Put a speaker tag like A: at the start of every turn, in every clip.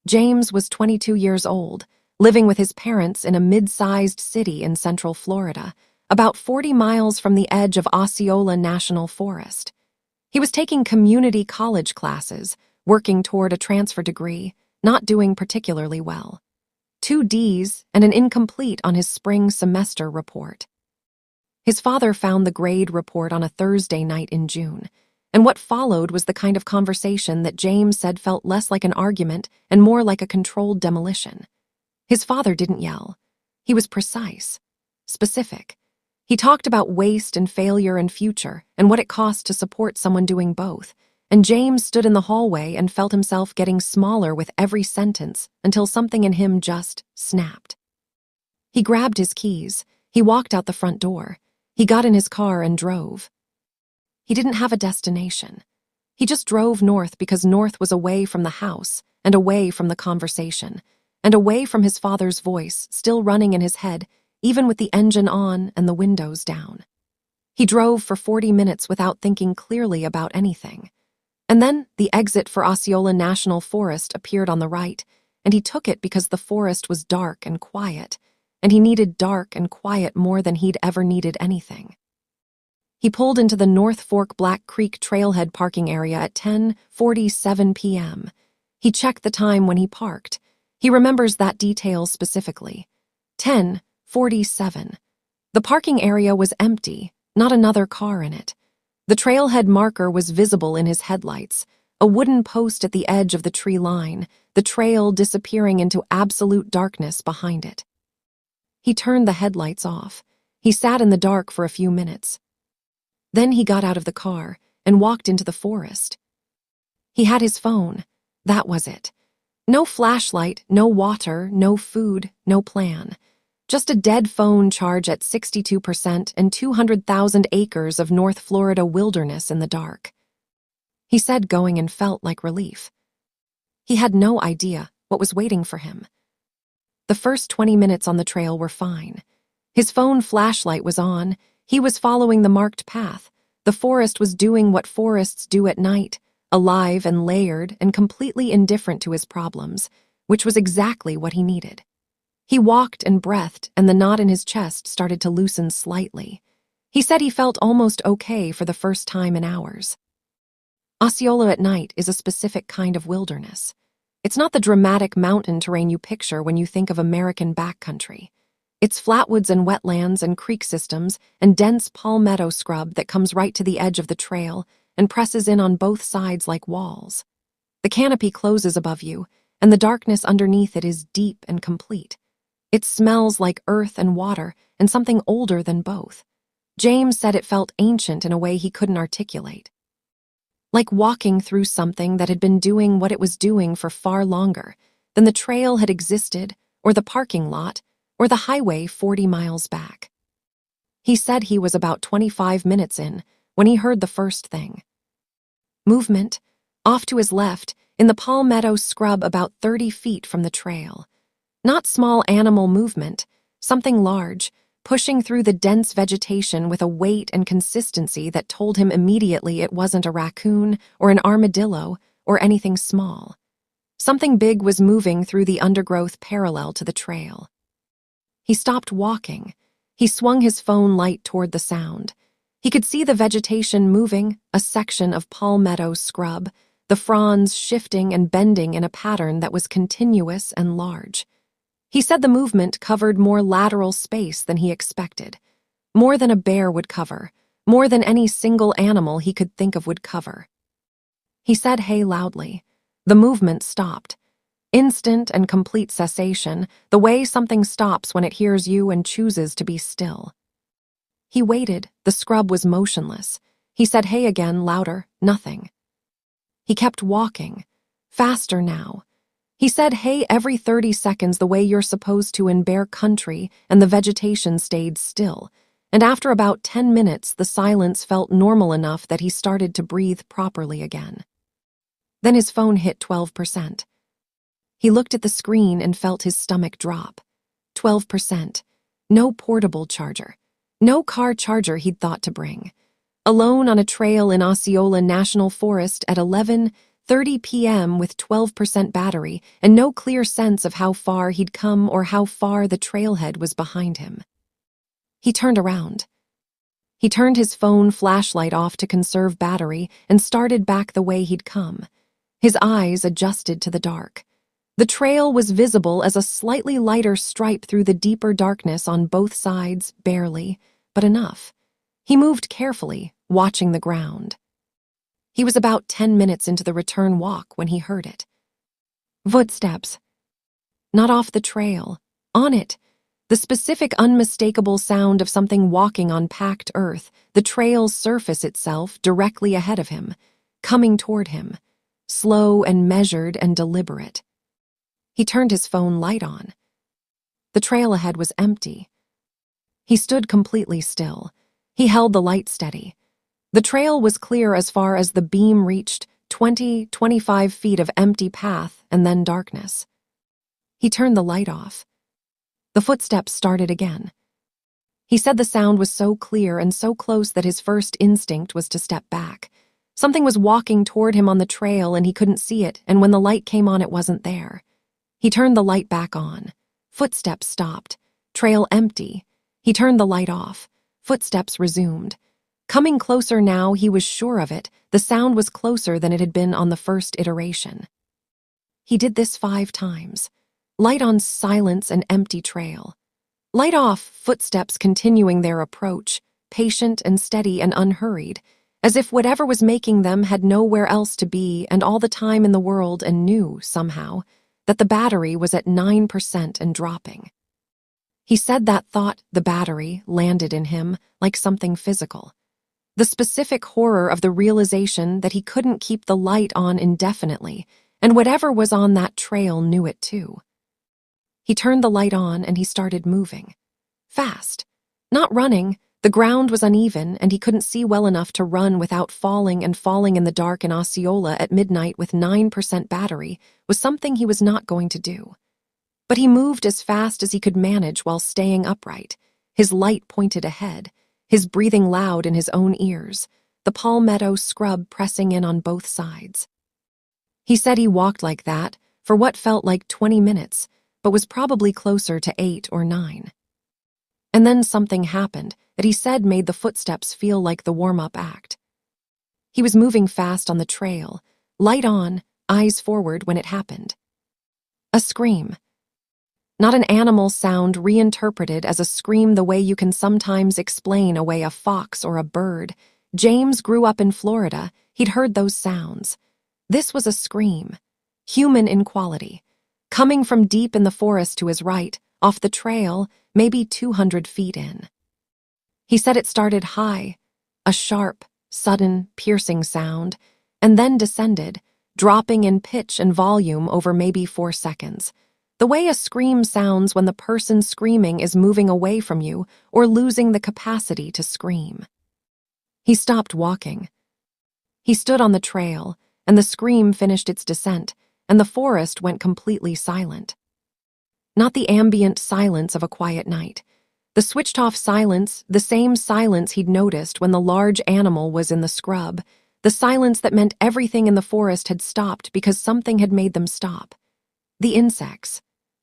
A: James was 22 years old, living with his parents in a mid-sized city in central Florida, about 40 miles from the edge of Osceola National Forest. He was taking community college classes, working toward a transfer degree, not doing particularly well. 2 Ds and an incomplete on his spring semester report. His father found the grade report on a Thursday night in June, and what followed was the kind of conversation that James said felt less like an argument and more like a controlled demolition. His father didn't yell. He was precise, specific. He talked about waste and failure and future and what it cost to support someone doing both, and James stood in the hallway and felt himself getting smaller with every sentence until something in him just snapped. He grabbed his keys. He walked out the front door. He got in his car and drove. He didn't have a destination. He just drove north because north was away from the house and away from the conversation and away from his father's voice still running in his head, even with the engine on and the windows down. He drove for 40 minutes without thinking clearly about anything. And then the exit for Osceola National Forest appeared on the right, and he took it because the forest was dark and quiet, and he needed dark and quiet more than he'd ever needed anything. He pulled into the North Fork Black Creek trailhead parking area at 10:47 p.m. He checked the time when he parked. He remembers that detail specifically. 10:47. The parking area was empty, not another car in it. The trailhead marker was visible in his headlights, a wooden post at the edge of the tree line, the trail disappearing into absolute darkness behind it. He turned the headlights off. He sat in the dark for a few minutes. Then he got out of the car and walked into the forest. He had his phone. That was it. No flashlight, no water, no food, no plan. Just a dead phone charge at 62% and 200,000 acres of North Florida wilderness in the dark. He said going and felt like relief. He had no idea what was waiting for him. The first 20 minutes on the trail were fine. His phone flashlight was on. He was following the marked path. The forest was doing what forests do at night, alive and layered and completely indifferent to his problems, which was exactly what he needed. He walked and breathed, and the knot in his chest started to loosen slightly. He said he felt almost okay for the first time in hours. Osceola at night is a specific kind of wilderness. It's not the dramatic mountain terrain you picture when you think of American backcountry. It's flatwoods and wetlands and creek systems and dense palmetto scrub that comes right to the edge of the trail and presses in on both sides like walls. The canopy closes above you, and the darkness underneath it is deep and complete. It smells like earth and water and something older than both. James said it felt ancient in a way he couldn't articulate. Like walking through something that had been doing what it was doing for far longer than the trail had existed, or the parking lot, or the highway 40 miles back. He said he was about 25 minutes in when he heard the first thing. Movement, off to his left, in the palmetto scrub about 30 feet from the trail. Not small animal movement, something large, pushing through the dense vegetation with a weight and consistency that told him immediately it wasn't a raccoon or an armadillo or anything small. Something big was moving through the undergrowth parallel to the trail. He stopped walking. He swung his phone light toward the sound. He could see the vegetation moving, a section of palmetto scrub, the fronds shifting and bending in a pattern that was continuous and large. He said the movement covered more lateral space than he expected, more than a bear would cover, more than any single animal he could think of would cover. He said hey loudly. The movement stopped. Instant and complete cessation, the way something stops when it hears you and chooses to be still. He waited. The scrub was motionless. He said hey again, louder, nothing. He kept walking, faster now. He said hey every 30 seconds the way you're supposed to in bare country, and the vegetation stayed still. And after about 10 minutes, the silence felt normal enough that he started to breathe properly again. Then his phone hit 12%. He looked at the screen and felt his stomach drop. 12%. No portable charger. No car charger he'd thought to bring. Alone on a trail in Osceola National Forest at 8:30 p.m. with 12% battery and no clear sense of how far he'd come or how far the trailhead was behind him. He turned around. He turned his phone flashlight off to conserve battery and started back the way he'd come. His eyes adjusted to the dark. The trail was visible as a slightly lighter stripe through the deeper darkness on both sides, barely, but enough. He moved carefully, watching the ground. He was about 10 minutes into the return walk when he heard it. Footsteps. Not off the trail. On it. The specific, unmistakable sound of something walking on packed earth, the trail's surface itself directly ahead of him, coming toward him, slow and measured and deliberate. He turned his phone light on. The trail ahead was empty. He stood completely still. He held the light steady. The trail was clear as far as the beam reached, 20-25 feet of empty path and then darkness. He turned the light off. The footsteps started again. He said the sound was so clear and so close that his first instinct was to step back. Something was walking toward him on the trail and he couldn't see it, and when the light came on, it wasn't there. He turned the light back on. Footsteps stopped. Trail empty. He turned the light off. Footsteps resumed. Coming closer now, he was sure of it. The sound was closer than it had been on the first iteration. He did this 5 times. Light on, silence, and empty trail. Light off, footsteps continuing their approach, patient and steady and unhurried, as if whatever was making them had nowhere else to be and all the time in the world, and knew, somehow, that the battery was at 9% and dropping. He said that thought, the battery, landed in him like something physical. The specific horror of the realization that he couldn't keep the light on indefinitely, and whatever was on that trail knew it too. He turned the light on and he started moving. Fast. Not running. The ground was uneven and he couldn't see well enough to run without falling, and falling in the dark in Osceola at midnight with 9% battery was something he was not going to do. But he moved as fast as he could manage while staying upright, his light pointed ahead, his breathing loud in his own ears, the palmetto scrub pressing in on both sides. He said he walked like that for what felt like 20 minutes, but was probably closer to 8 or 9. And then something happened that he said made the footsteps feel like the warm-up act. He was moving fast on the trail, light on, eyes forward when it happened. A scream. Not an animal sound reinterpreted as a scream the way you can sometimes explain away a fox or a bird. James grew up in Florida. He'd heard those sounds. This was a scream, human in quality, coming from deep in the forest to his right, off the trail, maybe 200 feet in. He said it started high, a sharp, sudden, piercing sound, and then descended, dropping in pitch and volume over maybe 4 seconds. The way a scream sounds when the person screaming is moving away from you or losing the capacity to scream. He stopped walking. He stood on the trail, and the scream finished its descent, and the forest went completely silent. Not the ambient silence of a quiet night. The switched-off silence, the same silence he'd noticed when the large animal was in the scrub, the silence that meant everything in the forest had stopped because something had made them stop. The insects,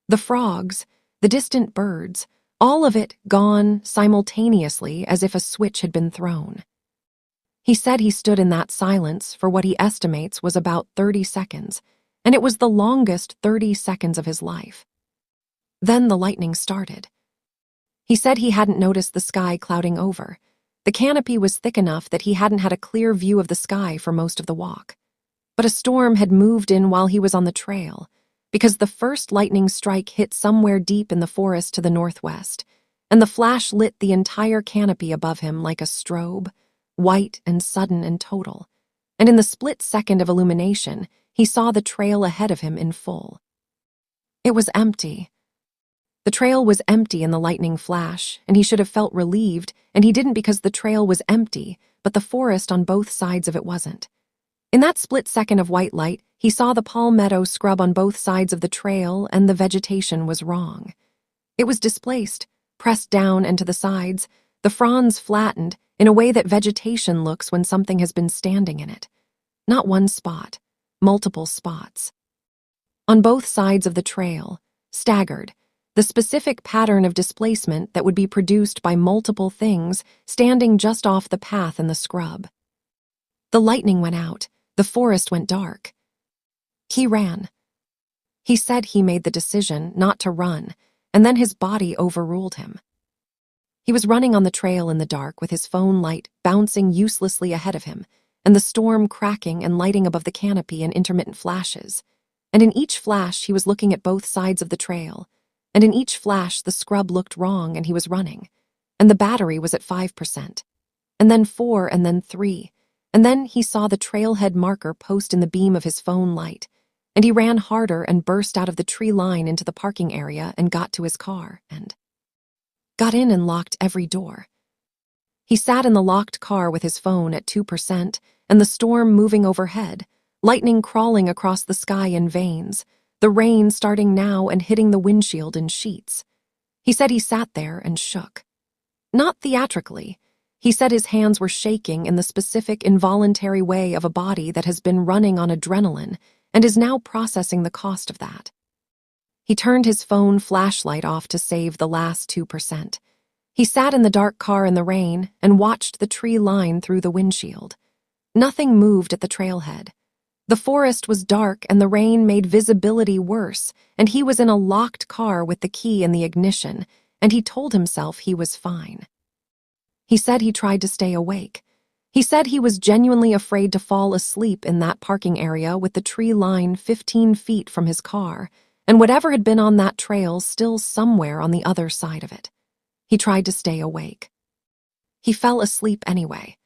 A: the frogs, the distant birds, all of it gone simultaneously as if a switch had been thrown. He said he stood in that silence for what he estimates was about 30 seconds, and it was the longest 30 seconds of his life. Then the lightning started. He said he hadn't noticed the sky clouding over. The canopy was thick enough that he hadn't had a clear view of the sky for most of the walk. But a storm had moved in while he was on the trail, because the first lightning strike hit somewhere deep in the forest to the northwest, and the flash lit the entire canopy above him like a strobe, white and sudden and total. And in the split second of illumination, he saw the trail ahead of him in full. It was empty. The trail was empty in the lightning flash, and he should have felt relieved, and he didn't because the trail was empty, but the forest on both sides of it wasn't. In that split second of white light, he saw the palmetto scrub on both sides of the trail, and the vegetation was wrong. It was displaced, pressed down and to the sides, the fronds flattened, in a way that vegetation looks when something has been standing in it. Not one spot. multiple spots. On both sides of the trail, staggered, the specific pattern of displacement that would be produced by multiple things standing just off the path in the scrub. The lightning went out, the forest went dark. He ran. He said he made the decision not to run, and then his body overruled him. He was running on the trail in the dark with his phone light bouncing uselessly ahead of him, and the storm cracking and lighting above the canopy in intermittent flashes. And in each flash he was looking at both sides of the trail, and in each flash the scrub looked wrong and he was running, and the battery was at 5%, and then 4, and then 3, and then he saw the trailhead marker post in the beam of his phone light, and he ran harder and burst out of the tree line into the parking area and got to his car and got in and locked every door. He sat in the locked car with his phone at 2% and the storm moving overhead, lightning crawling across the sky in veins, the rain starting now and hitting the windshield in sheets. He said he sat there and shook. Not theatrically. He said his hands were shaking in the specific involuntary way of a body that has been running on adrenaline and is now processing the cost of that. He turned his phone flashlight off to save the last 2%. He sat in the dark car in the rain and watched the tree line through the windshield. Nothing moved at the trailhead. The forest was dark and the rain made visibility worse, and he was in a locked car with the key in the ignition, and he told himself he was fine. He said he tried to stay awake. He said he was genuinely afraid to fall asleep in that parking area with the tree line 15 feet from his car, and whatever had been on that trail still somewhere on the other side of it. He tried to stay awake. He fell asleep anyway.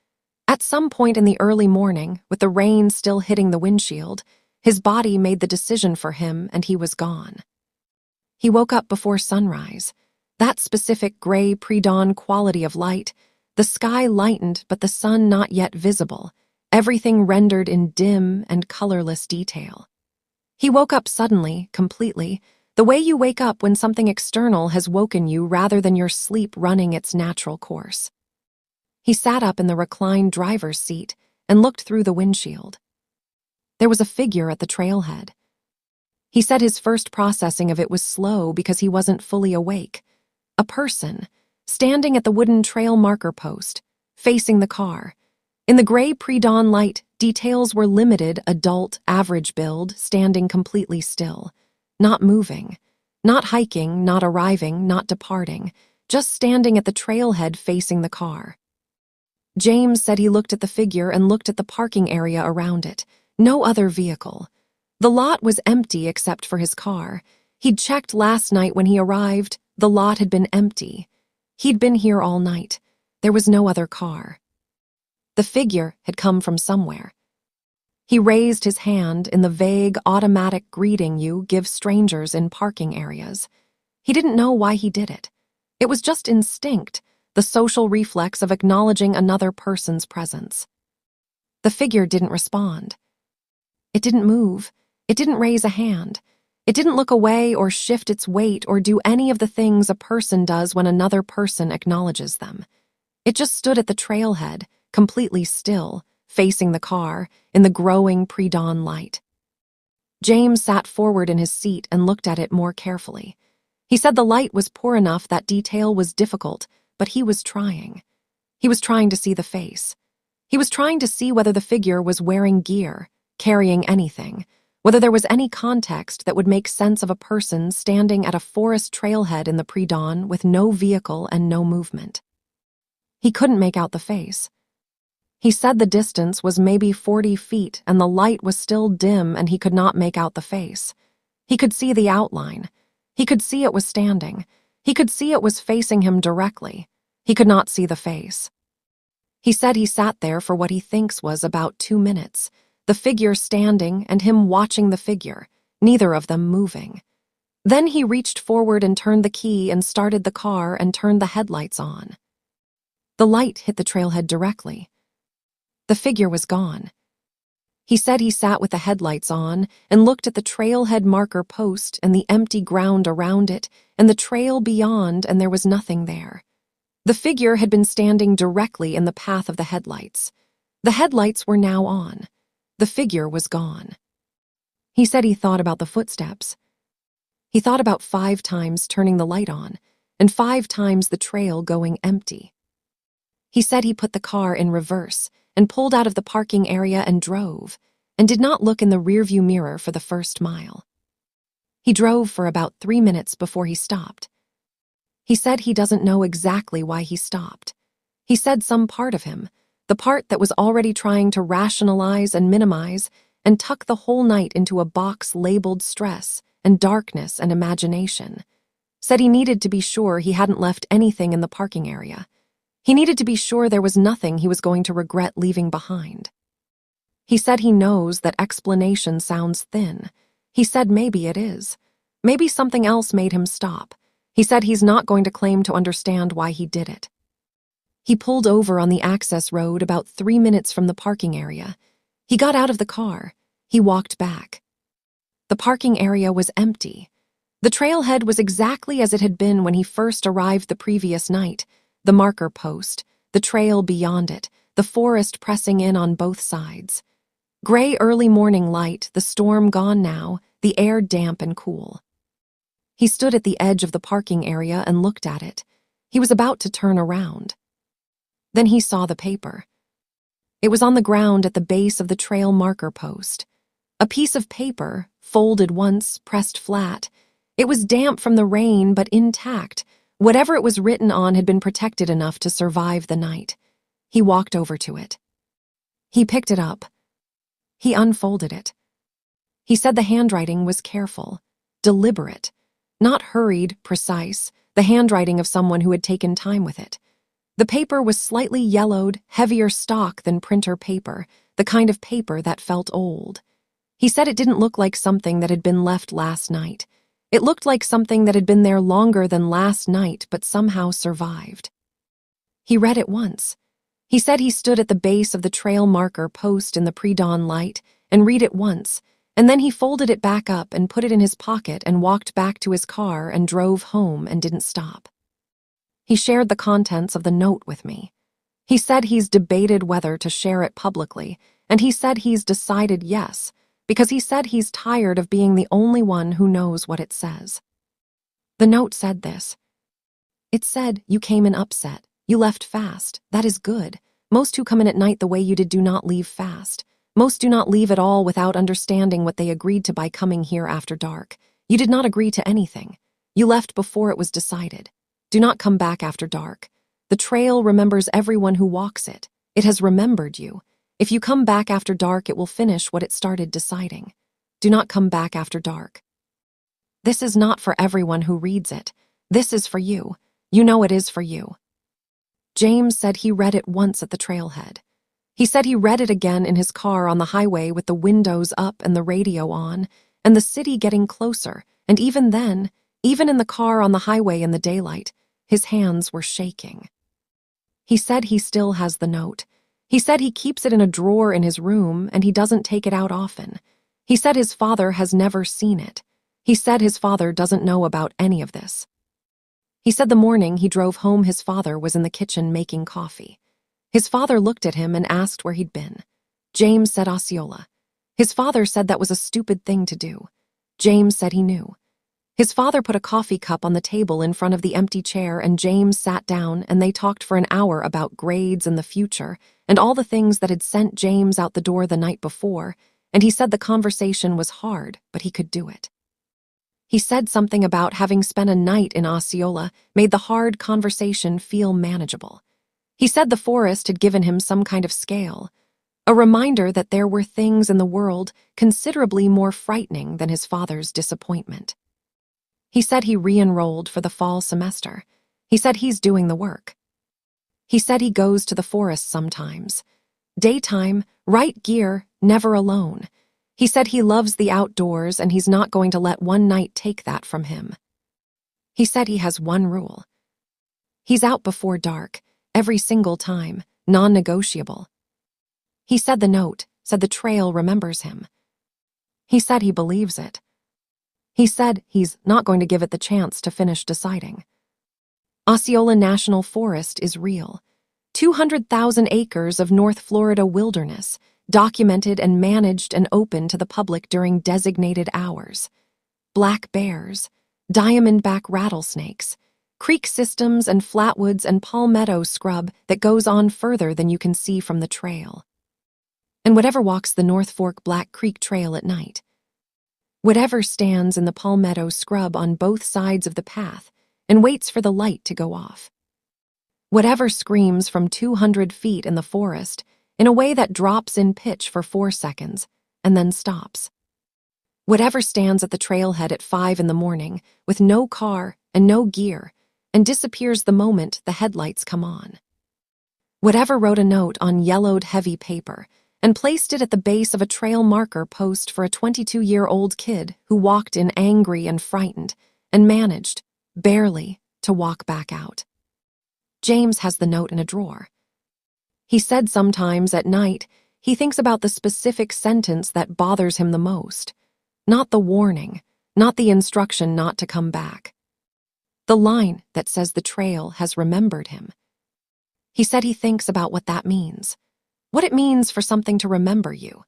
A: At some point in the early morning, with the rain still hitting the windshield, his body made the decision for him and he was gone. He woke up before sunrise. That specific gray pre-dawn quality of light, the sky lightened but the sun not yet visible, everything rendered in dim and colorless detail. He woke up suddenly, completely, the way you wake up when something external has woken you rather than your sleep running its natural course. He sat up in the reclined driver's seat and looked through the windshield. There was a figure at the trailhead. He said his first processing of it was slow because he wasn't fully awake. A person, standing at the wooden trail marker post, facing the car. In the gray pre-dawn light, details were limited, adult, average build, standing completely still. Not moving. Not hiking, not arriving, not departing. Just standing at the trailhead facing the car. James said he looked at the figure and looked at the parking area around it. No other vehicle. The lot was empty except for his car. He'd checked last night when he arrived. The lot had been empty. He'd been here all night. There was no other car. The figure had come from somewhere. He raised his hand in the vague, automatic greeting you give strangers in parking areas. He didn't know why he did it. It was just instinct. The social reflex of acknowledging another person's presence. The figure didn't respond. It didn't move. It didn't raise a hand. It didn't look away or shift its weight or do any of the things a person does when another person acknowledges them. It just stood at the trailhead, completely still, facing the car, in the growing pre-dawn light. James sat forward in his seat and looked at it more carefully. He said the light was poor enough that detail was difficult, but he was trying. He was trying to see the face. He was trying to see whether the figure was wearing gear, carrying anything, whether there was any context that would make sense of a person standing at a forest trailhead in the pre-dawn with no vehicle and no movement. He couldn't make out the face. He said the distance was maybe 40 feet and the light was still dim and he could not make out the face. He could see the outline. He could see it was standing. He could see it was facing him directly. He could not see the face. He said he sat there for what he thinks was about 2 minutes, the figure standing and him watching the figure, neither of them moving. Then he reached forward and turned the key and started the car and turned the headlights on. The light hit the trailhead directly. The figure was gone. He said he sat with the headlights on and looked at the trailhead marker post and the empty ground around it and the trail beyond, and there was nothing there. The figure had been standing directly in the path of the headlights. The headlights were now on. The figure was gone. He said he thought about the footsteps. He thought about 5 times turning the light on, and 5 times the trail going empty. He said he put the car in reverse and pulled out of the parking area and drove, and did not look in the rearview mirror for the first mile. He drove for about 3 minutes before he stopped. He said he doesn't know exactly why he stopped. He said some part of him, the part that was already trying to rationalize and minimize and tuck the whole night into a box labeled stress and darkness and imagination, said he needed to be sure he hadn't left anything in the parking area. He needed to be sure there was nothing he was going to regret leaving behind. He said he knows that explanation sounds thin. He said maybe it is. Maybe something else made him stop. He said he's not going to claim to understand why he did it. He pulled over on the access road about 3 minutes from the parking area. He got out of the car. He walked back. The parking area was empty. The trailhead was exactly as it had been when he first arrived the previous night. The marker post, the trail beyond it, the forest pressing in on both sides. Gray early morning light, the storm gone now, the air damp and cool. He stood at the edge of the parking area and looked at it. He was about to turn around. Then he saw the paper. It was on the ground at the base of the trail marker post. A piece of paper, folded once, pressed flat. It was damp from the rain, but intact. Whatever it was written on had been protected enough to survive the night. He walked over to it. He picked it up. He unfolded it. He said the handwriting was careful, deliberate, not hurried, precise, the handwriting of someone who had taken time with it. The paper was slightly yellowed, heavier stock than printer paper, the kind of paper that felt old. He said it didn't look like something that had been left last night. It looked like something that had been there longer than last night but somehow survived. He read it once. He said he stood at the base of the trail marker post in the pre-dawn light and read it once, and then he folded it back up and put it in his pocket and walked back to his car and drove home and didn't stop. He shared the contents of the note with me. He said he's debated whether to share it publicly, and he said he's decided yes, because he said he's tired of being the only one who knows what it says. The note said this. It said, "You came in upset. You left fast. That is good. Most who come in at night the way you did do not leave fast. Most do not leave at all without understanding what they agreed to by coming here after dark. You did not agree to anything. You left before it was decided. Do not come back after dark. The trail remembers everyone who walks it. It has remembered you. If you come back after dark, it will finish what it started deciding. Do not come back after dark." This is not for everyone who reads it. This is for you. You know it is for you. James said he read it once at the trailhead. He said he read it again in his car on the highway with the windows up and the radio on, and the city getting closer, and even then, even in the car on the highway in the daylight, his hands were shaking. He said he still has the note. He said he keeps it in a drawer in his room and he doesn't take it out often. He said his father has never seen it. He said his father doesn't know about any of this. He said the morning he drove home, his father was in the kitchen making coffee. His father looked at him and asked where he'd been. James said Osceola. His father said that was a stupid thing to do. James said he knew. His father put a coffee cup on the table in front of the empty chair and James sat down and they talked for an hour about grades and the future and all the things that had sent James out the door the night before, and he said the conversation was hard, but he could do it. He said something about having spent a night in Osceola made the hard conversation feel manageable. He said the forest had given him some kind of scale, a reminder that there were things in the world considerably more frightening than his father's disappointment. He said he re-enrolled for the fall semester. He said he's doing the work. He said he goes to the forest sometimes. Daytime, right gear, never alone. He said he loves the outdoors and he's not going to let one night take that from him. He said he has one rule. He's out before dark, every single time, non-negotiable. He said the note, said the trail remembers him. He said he believes it. He said he's not going to give it the chance to finish deciding. Osceola National Forest is real. 200,000 acres of North Florida wilderness, documented and managed and open to the public during designated hours. Black bears, diamondback rattlesnakes, creek systems and flatwoods and palmetto scrub that goes on further than you can see from the trail. And whatever walks the North Fork Black Creek Trail at night. Whatever stands in the palmetto scrub on both sides of the path and waits for the light to go off. Whatever screams from 200 feet in the forest in a way that drops in pitch for 4 seconds and then stops. Whatever stands at the trailhead at 5 in the morning with no car and no gear and disappears the moment the headlights come on. Whatever wrote a note on yellowed heavy paper and placed it at the base of a trail marker post for a 22-year-old kid who walked in angry and frightened and managed, barely, to walk back out. James has the note in a drawer. He said sometimes at night he thinks about the specific sentence that bothers him the most, not the warning, not the instruction not to come back. The line that says the trail has remembered him. He said he thinks about what that means, what it means for something to remember you,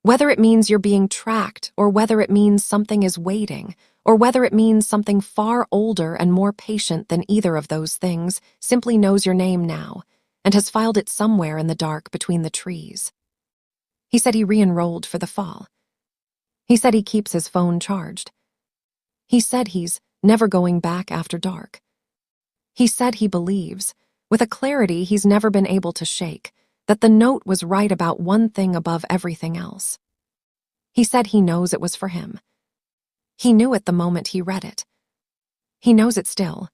A: whether it means you're being tracked or whether it means something is waiting, or whether it means something far older and more patient than either of those things simply knows your name now and has filed it somewhere in the dark between the trees. He said he re-enrolled for the fall. He said he keeps his phone charged. He said he's never going back after dark. He said he believes, with a clarity he's never been able to shake, that the note was right about one thing above everything else. He said he knows it was for him. He knew it the moment he read it. He knows it still,